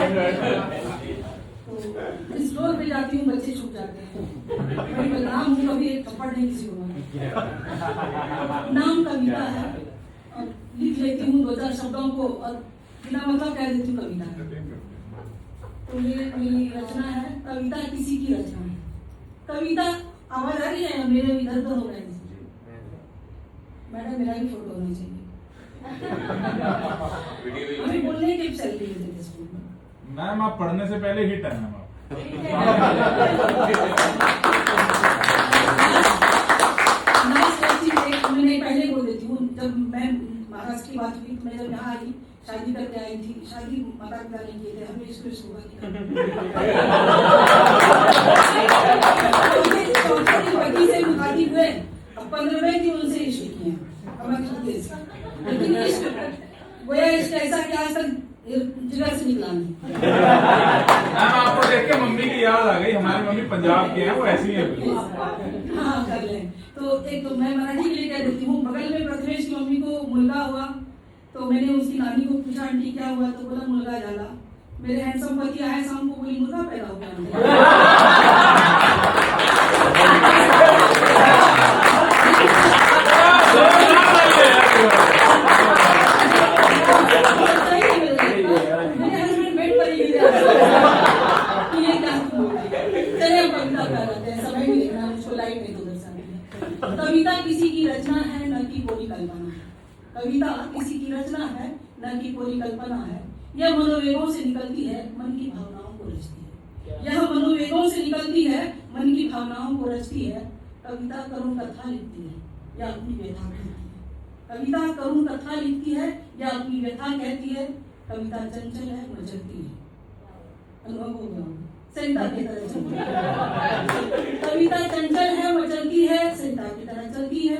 तो इस फ्लोर पे जाती हूँ, बच्चे छुप जाते हैं। मैं बदनाम हूँ, कभी एक थप्पड़ नहीं किसी को मारा। नाम कविता है और लिख लेती हूँ 2-4 शब्दों को और बिना मतलब कह देती हूँ कविता है। तो ये मेरी रचना है, कविता किसी की रचना है। कविता आवाज आ रही है, मेरे इधर तो हो रहा है। मैडम मेरा भी फोटो होना चाहिए। हमें बोलने के सैलरी मिलती है स्कूल में। मैम आप पढ़ने से पहले हिट है मैम आप। मैंने पहले बोल देती हूँ, जब मैं महाराष्ट्र की बात हुई, मैं जब यहाँ आई, शादी करके आई थी, शादी माता पिता ने किए थे, हमें इसको से मुखातिब हुए, अब 15वें दिन उनसे इश्क किए, लेकिन गोया इश्क ऐसा कि आज तक जिगर से निकला नहीं। मैम आपको देख के मम्मी की याद आ गई, हमारी मम्मी पंजाब के हैं, वो ऐसी है बिल्कुल। हाँ कर लें। तो एक तो मैं मराठी के लिए कह देती हूँ, बगल में प्रथमेश की मम्मी को मुलगा हुआ, तो मैंने उसकी नानी को पूछा आंटी क्या हुआ, तो बोला मुलगा झाला। मेरे हैंडसम पति आए शाम को, बोली मुर्गा पैदा हो गया। कविता किसी की रचना है, न कि पूरी कल्पना है। कविता किसी की रचना है, न कि पूरी कल्पना है। यह मनोवेगों से निकलती है, मन की भावनाओं को रचती है। यह मनोवेगों से निकलती है, मन की भावनाओं को रचती है। कविता करुण कथा लिखती है या अपनी व्यथा कहती है। कविता करुण कथा लिखती है या अपनी व्यथा कहती है। कविता चंचल है, मचलती है। अनुभव हो गया सरिता की तरह चलती है। कविता चंचल है, मचलती है, सरिता की तरह चलती है।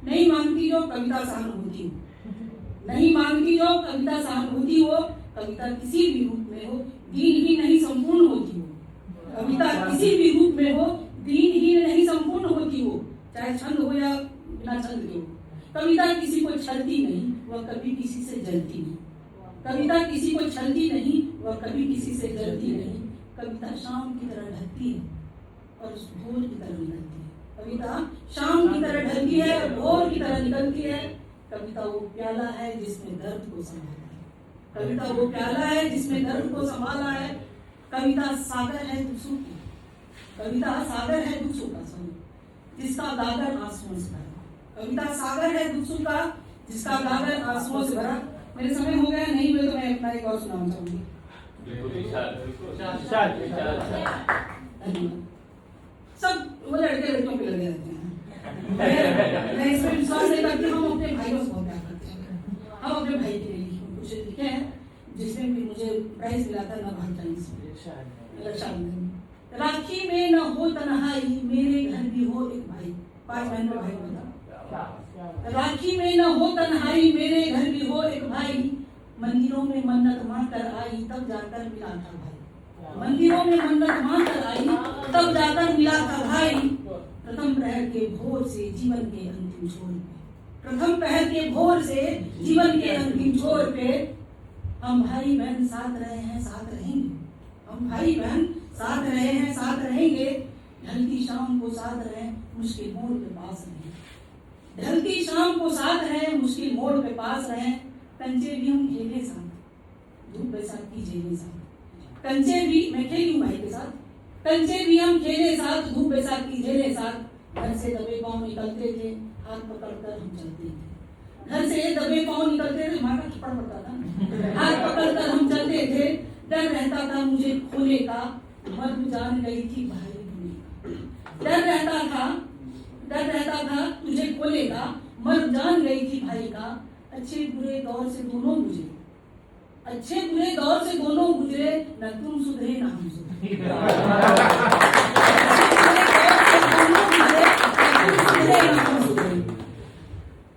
नहीं मांगती जो कविता सहानुभूति हो, नहीं मांगती जो कविता सहानुभूति हो। कविता किसी भी रूप में हो, दीन ही नहीं संपूर्ण होती हो। कविता किसी भी रूप में हो, दीन ही नहीं संपूर्ण होती हो, चाहे छंद हो या बिना छंद के हो। कविता किसी को छलती नहीं, वह कभी किसी से जलती नहीं। कविता किसी को छलती नहीं, वह कभी किसी से जलती नहीं। कविता शाम की तरह ढलती है और भोर की तरह निकलती है। कविता शाम की तरह ढलती है और भोर की तरह निकलती है। कविता वो प्याला है जिसमें दर्द को संभाला है। कविता वो प्याला है जिसमें दर्द को संभाला है। कविता सागर है दुखों की, कविता सागर है दुखों का, जिसका गागर आंसुओं से भरा। कविता सागर है दुखों का, जिसका गागर आंसुओं से भरा। मेरे समय हो गया, नहीं हुए तो मैं अपना एक और सुनाना चाहूंगी। सब वो लड़के लड़कियों पे लगे रहते हैं। मैं इसमें विश्वास नहीं करती। हम अपने भाइयों से बहुत प्यार करते हैं। हम अपने भाई के लिए कुछ लिखे हैं, जिसमें भी मुझे प्राइज मिला था नभाई टाइम्स में। राखी में न हो तन्हाई, मेरे घर भी हो एक भाई। 5 बहन का भाई बता। राखी में न हो तन्हाई, मेरे घर भी हो एक भाई। मंदिरों में मन्नत मांगकर आई, तब जाकर मिला था भाई। मंदिरों में मन्नत मांगकर आई, तब जाकर मिला था भाई। प्रथम प्रहर के भोर से जीवन के अंतिम छोर पे, प्रथम प्रहर के भोर से जीवन के अंतिम छोर पे, हम भाई बहन साथ रहे हैं, साथ रहेंगे। हम भाई बहन साथ रहे हैं, साथ रहेंगे। ढलती शाम को साथ रहे, मुश्किल मोड़ पे पास रहे। ढलती शाम को साथ रहे, मुश्किल मोड़ पे पास रहे। कंचे भी हम खेले साथ, धूप बैसाखी झेले साथ। कंचे भी मैं खेली हूँ भाई के साथ। कंचे भी हम खेले साथ, धूप बैसाखी झेले साथ। घर से दबे पाँव निकलते थे, हाथ पकड़कर हम चलते थे। घर से दबे पाँव निकलते थे, हमारा थप्पड़ पड़ता था, हाथ पकड़कर हम चलते थे। डर रहता था मुझे खोने का, मर्द जान गई थी भाई दुनिया। डर रहता था तुझे खोले का, मर्द जान गई थी भाई का। अच्छे बुरे दौर से दोनों गुजरे, अच्छे बुरे दौर से दोनों गुजरे। न तुम सुधरे न हम सुधरे।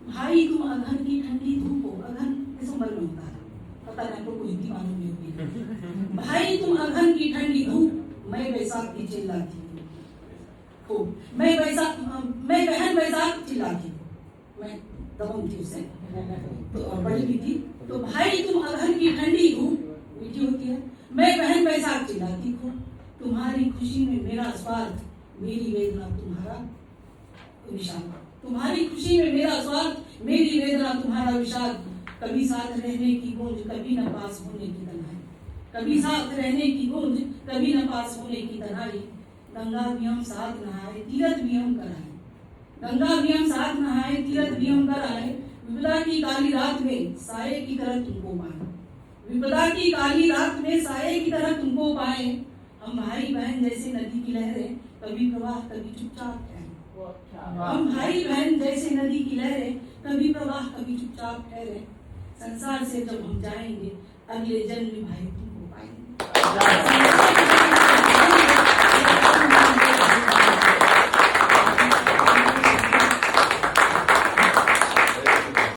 भाई तुम अगहन की ठंडी धूप हो। अगहन दिसंबर में होता है, पता नहीं तो कुछ भी मालूम नहीं होती। भाई तुम अगहन की ठंडी धूप, मैं बैसाख की चिल्लाती हूँ। मैं बहन बैसाख चिल्लाती हूँ। मैं दबंग थी उससे तो पढ़ी भी थी। तो भाई तुम अगहन की ठंडी धूप मीठी होती है, मैं बहन बैसाख चिल्लाती हूँ, तुम्हारी खुशी में मेरा स्वार्थ, मेरी वेदना तुम्हारा विषाद। तुम्हारी खुशी में मेरा स्वार्थ, मेरी वेदना तुम्हारा विषाद। कभी साथ रहने की गूंज, कभी न पास होने की तन्हाई। कभी साथ रहने की गूंज, कभी न पास होने की तन्हाई। गंगा भी हम साथ नहाए, तीरथ भी हम कराए। गंगा भी हम साथ नहाए, तीरथ भी हम कराए। विपदा की काली रात में साये की तरह तुमको पाए। विपदा की काली रात में साये की तरह तुमको पाए। हम भाई बहन जैसे नदी की लहरें, कभी प्रवाह कभी चुपचाप ठहरे। हम भाई बहन जैसे नदी की लहरें, कभी प्रवाह कभी चुपचाप ठहरे। संसार से जब हम जाएंगे, अगले जन्म में भाई